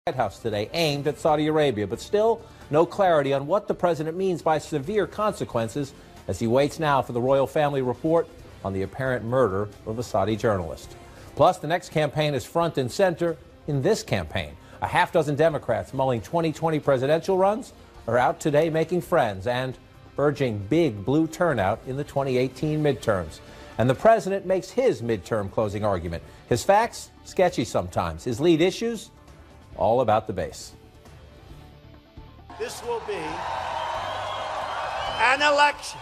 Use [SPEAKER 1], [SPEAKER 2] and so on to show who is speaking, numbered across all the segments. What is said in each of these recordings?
[SPEAKER 1] White House today aimed at Saudi Arabia, but still no clarity on what the president means by severe consequences as he waits now for the royal family report on the apparent murder of a Saudi journalist. Plus, the next campaign is front and center in this campaign. A half dozen Democrats mulling 2020 presidential runs are out today making friends and urging big blue turnout in the 2018 midterms. And the president makes his midterm closing argument. His facts, sketchy sometimes. His lead issues, all about the base.
[SPEAKER 2] This will be an election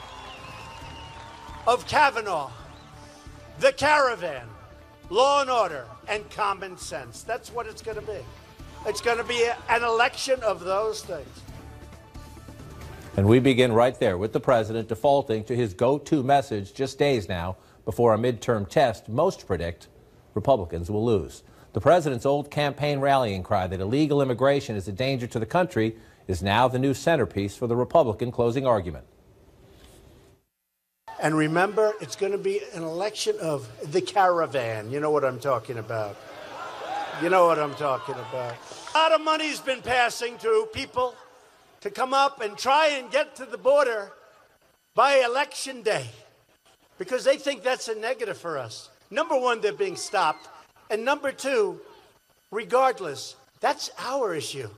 [SPEAKER 2] of Kavanaugh, the Caravan, law and order, and common sense. That's what it's going to be. It's going to be an election of those things.
[SPEAKER 1] And we begin right there with the president defaulting to his go-to message just days now before a midterm test most predict Republicans will lose. The president's old campaign rallying cry that illegal immigration is a danger to the country is now the new centerpiece for the Republican closing argument.
[SPEAKER 2] And remember, it's going to be an election of the caravan. You know what I'm talking about. You know what I'm talking about. A lot of money's been passing to people to come up and try and get to the border by election day because they think that's a negative for us. Number one, they're being stopped. And number two, regardless, that's our issue.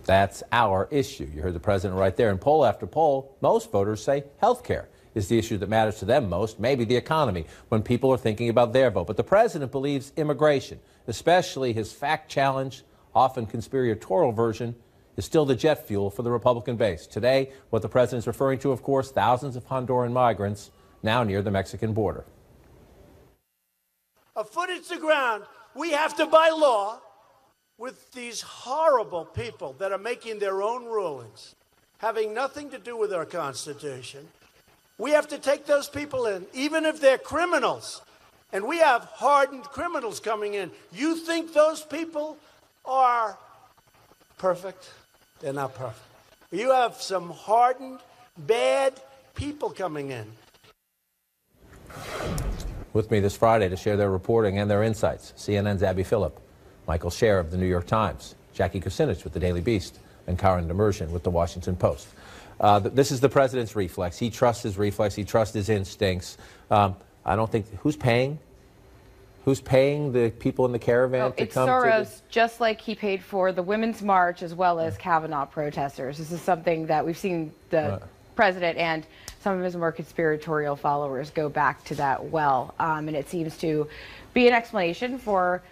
[SPEAKER 1] That's our issue. You heard the president right there. In poll after poll, most voters say health care is the issue that matters to them most, maybe the economy, when people are thinking about their vote. But the president believes immigration, especially his fact-challenged, often conspiratorial version, is still the jet fuel for the Republican base. Today, what the president is referring to, of course, thousands of Honduran migrants now near the Mexican border.
[SPEAKER 2] A foot into the ground, we have to, by law, with these horrible people that are making their own rulings, having nothing to do with our Constitution, we have to take those people in, even if they're criminals. And we have hardened criminals coming in. You think those people are perfect? They're not perfect. You have some hardened, bad people coming in.
[SPEAKER 1] With me this Friday to share their reporting and their insights, CNN's Abby Phillip, Michael Scher of the New York Times, Jackie Kucinich with the Daily Beast, and Karen Demerjian with the Washington Post. This is the president's reflex. He trusts his reflex. He trusts his instincts. I don't think who's paying. Who's paying the people in the caravan to come?
[SPEAKER 3] It's Soros, just like he paid for the Women's March as well as Kavanaugh protesters. This is something that we've seen the president and some of his more conspiratorial followers go back to that well. And it seems to be an explanation for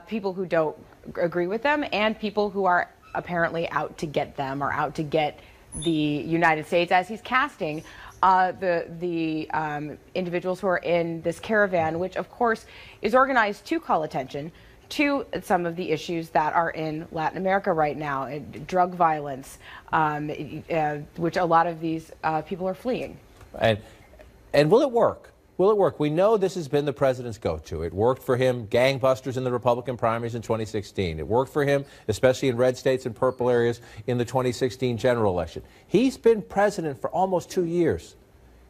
[SPEAKER 3] people who don't agree with them and people who are apparently out to get them or out to get the United States, as he's casting the individuals who are in this caravan, which of course is organized to call attention to some of the issues that are in Latin America right now, drug violence, which a lot of these people are fleeing.
[SPEAKER 1] And will it work? Will it work? We know this has been the president's go-to. It worked for him, gangbusters in the Republican primaries in 2016. It worked for him, especially in red states and purple areas in the 2016 general election. He's been president for almost 2 years.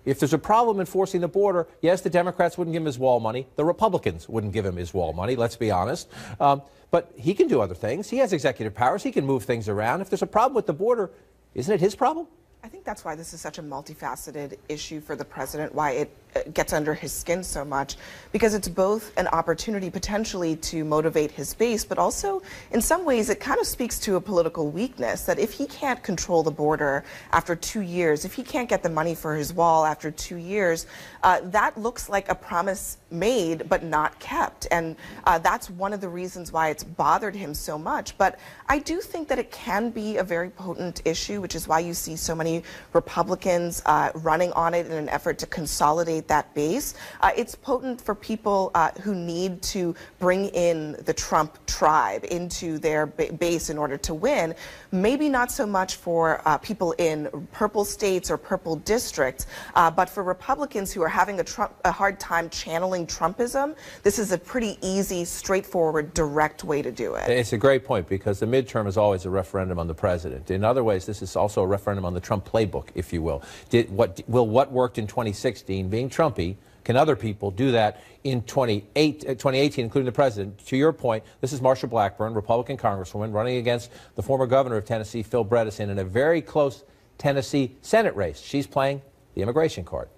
[SPEAKER 1] If there's a problem enforcing the border, yes, the Democrats wouldn't give him his wall money. The Republicans wouldn't give him his wall money, let's be honest. But he can do other things. He has executive powers. He can move things around. If there's a problem with the border, isn't it his problem?
[SPEAKER 4] I think that's why this is such a multifaceted issue for the president, why it gets under his skin so much, because it's both an opportunity potentially to motivate his base, but also in some ways it kind of speaks to a political weakness that if he can't control the border after 2 years, if he can't get the money for his wall after 2 years, that looks like a promise made but not kept. And that's one of the reasons why it's bothered him so much. But I do think that it can be a very potent issue, which is why you see so many Republicans running on it in an effort to consolidate that base. It's potent for people who need to bring in the Trump tribe into their base in order to win. Maybe not so much for people in purple states or purple districts, but for Republicans who are having a hard time channeling Trumpism, this is a pretty easy, straightforward, direct way to do it.
[SPEAKER 1] It's a great point, because the midterm is always a referendum on the president. In other ways, this is also a referendum on the Trump playbook, if you will. What worked in 2016, being Trumpy, Can other people do that in 2018, including the president? To your point, this is Marsha Blackburn, Republican Congresswoman, running against the former governor of Tennessee, Phil Bredesen, in a very close Tennessee Senate race. She's playing the immigration card.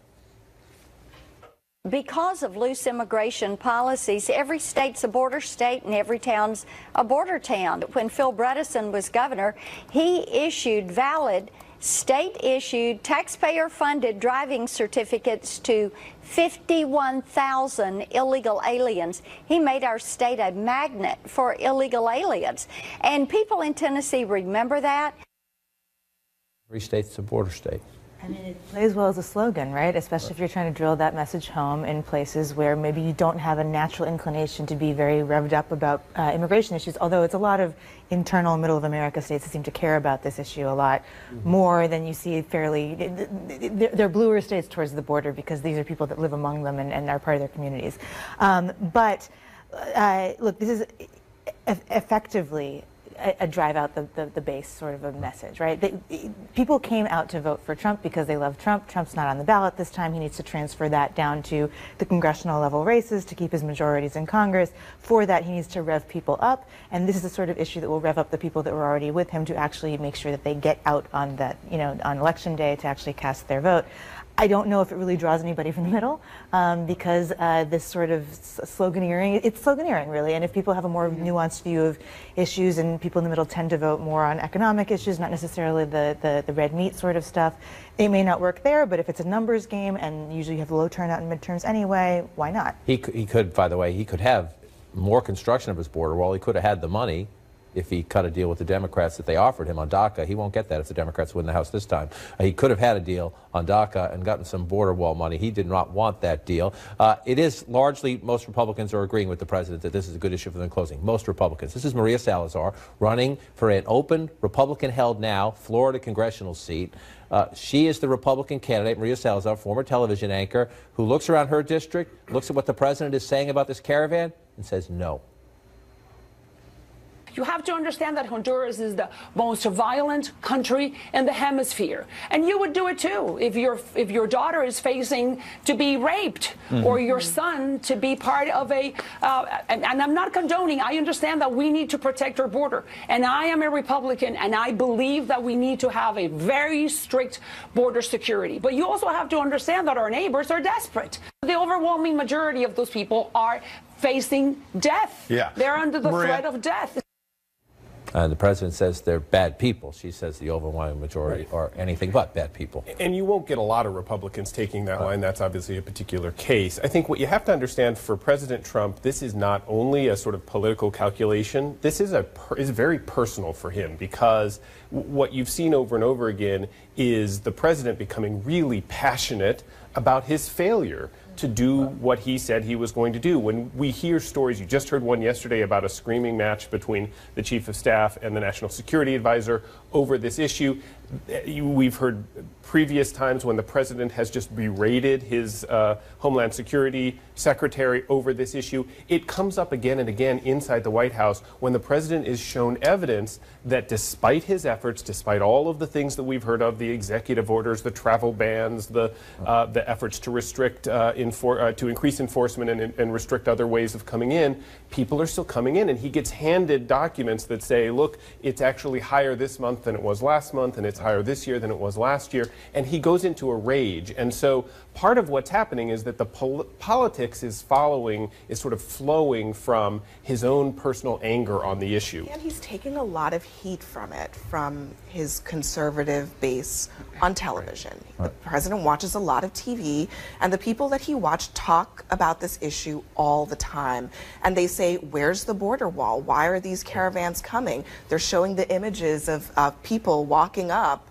[SPEAKER 5] Because of loose immigration policies, every state's a border state and every town's a border town. When Phil Bredesen was governor, he issued valid state-issued, taxpayer-funded driving certificates to 51,000 illegal aliens. He made our state a magnet for illegal aliens. And people in Tennessee remember that.
[SPEAKER 1] Every state's a border state.
[SPEAKER 6] I mean, it plays well as a slogan, right? Especially if you're trying to drill that message home in places where maybe you don't have a natural inclination to be very revved up about immigration issues, although it's a lot of internal middle of America states that seem to care about this issue a lot more than you see fairly. They're bluer states towards the border because these are people that live among them and are part of their communities. Look, this is effectively a drive out the base sort of a message, right? People came out to vote for Trump because they love Trump. Trump's not on the ballot this time. He needs to transfer that down to the congressional level races to keep his majorities in Congress. For that, he needs to rev people up, and this is the sort of issue that will rev up the people that were already with him to actually make sure that they get out on that, on Election Day to actually cast their vote. I don't know if it really draws anybody from the middle because this sort of sloganeering, it's sloganeering really, and if people have a more nuanced view of issues and people in the middle tend to vote more on economic issues, not necessarily the red meat sort of stuff, it may not work there, but if it's a numbers game and usually you have low turnout in midterms anyway, why not?
[SPEAKER 1] He could, by the way, he could have more construction of his border wall. He could have had the money if he cut a deal with the Democrats that they offered him on DACA. He won't get that if the Democrats win the House this time. He could have had a deal on DACA and gotten some border wall money. He did not want that deal. It is largely, most Republicans are agreeing with the president that this is a good issue for them closing. Most Republicans. This is Maria Salazar running for an open, Republican-held now, Florida congressional seat. She is the Republican candidate, Maria Salazar, former television anchor, who looks around her district, looks at what the president is saying about this caravan, and says no.
[SPEAKER 7] You have to understand that Honduras is the most violent country in the hemisphere. And you would do it too if your daughter is facing to be raped or your son to be part of a, and I'm not condoning, I understand that we need to protect our border. And I am a Republican and I believe that we need to have a very strict border security. But you also have to understand that our neighbors are desperate. The overwhelming majority of those people are facing death. Yeah. They're under the threat of death.
[SPEAKER 1] The president says they're bad people. She says the overwhelming majority are anything but bad people.
[SPEAKER 8] And you won't get a lot of Republicans taking that line. That's obviously a particular case. I think what you have to understand for President Trump, this is not only a sort of political calculation. This is very personal for him because what you've seen over and over again is the president becoming really passionate about his failure to do what he said he was going to do. When we hear stories, you just heard one yesterday about a screaming match between the chief of staff and the national security advisor over this issue. We've heard previous times when the president has just berated his Homeland Security secretary over this issue. It comes up again and again inside the White House when the president is shown evidence that despite his efforts, despite all of the things that we've heard of, the executive orders, the travel bans, the efforts to restrict, to increase enforcement and restrict other ways of coming in, people are still coming in. And he gets handed documents that say, look, it's actually higher this month than it was last month, and it's higher this year than it was last year. And he goes into a rage. And so part of what's happening is that the politics is sort of flowing from his own personal anger on the issue.
[SPEAKER 4] And he's taking a lot of heat from it, from his conservative base on television. The president watches a lot of TV, and the people that he watched talk about this issue all the time. And they say, where's the border wall? Why are these caravans coming? They're showing the images of people walking up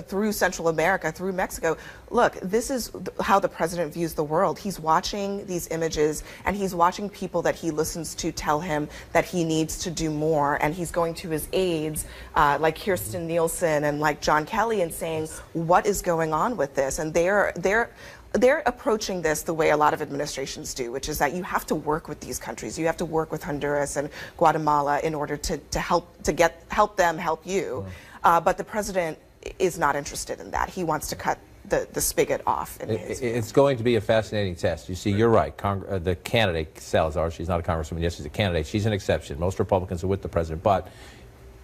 [SPEAKER 4] through Central America, through Mexico. Look, this is how the president views the world. He's watching these images, and he's watching people that he listens to tell him that he needs to do more, and he's going to his aides like Kirstjen Nielsen and like John Kelly and saying, what is going on with this? And they're approaching this the way a lot of administrations do, which is that you have to work with these countries. You have to work with Honduras and Guatemala in order to help them help you. But the president is not interested in that. He wants to cut the spigot off.
[SPEAKER 1] It's going to be a fascinating test. You see, you're right. The candidate, Salazar, she's not a congresswoman, yes, she's a candidate. She's an exception. Most Republicans are with the president, but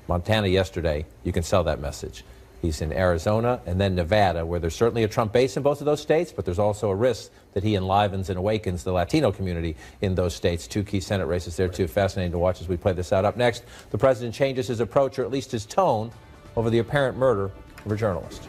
[SPEAKER 1] Montana yesterday, you can sell that message. He's in Arizona and then Nevada, where there's certainly a Trump base in both of those states, but there's also a risk that he enlivens and awakens the Latino community in those states. 2 key Senate races there, too. Fascinating to watch as we play this out. Up next, the president changes his approach, or at least his tone, over the apparent murder of a journalist.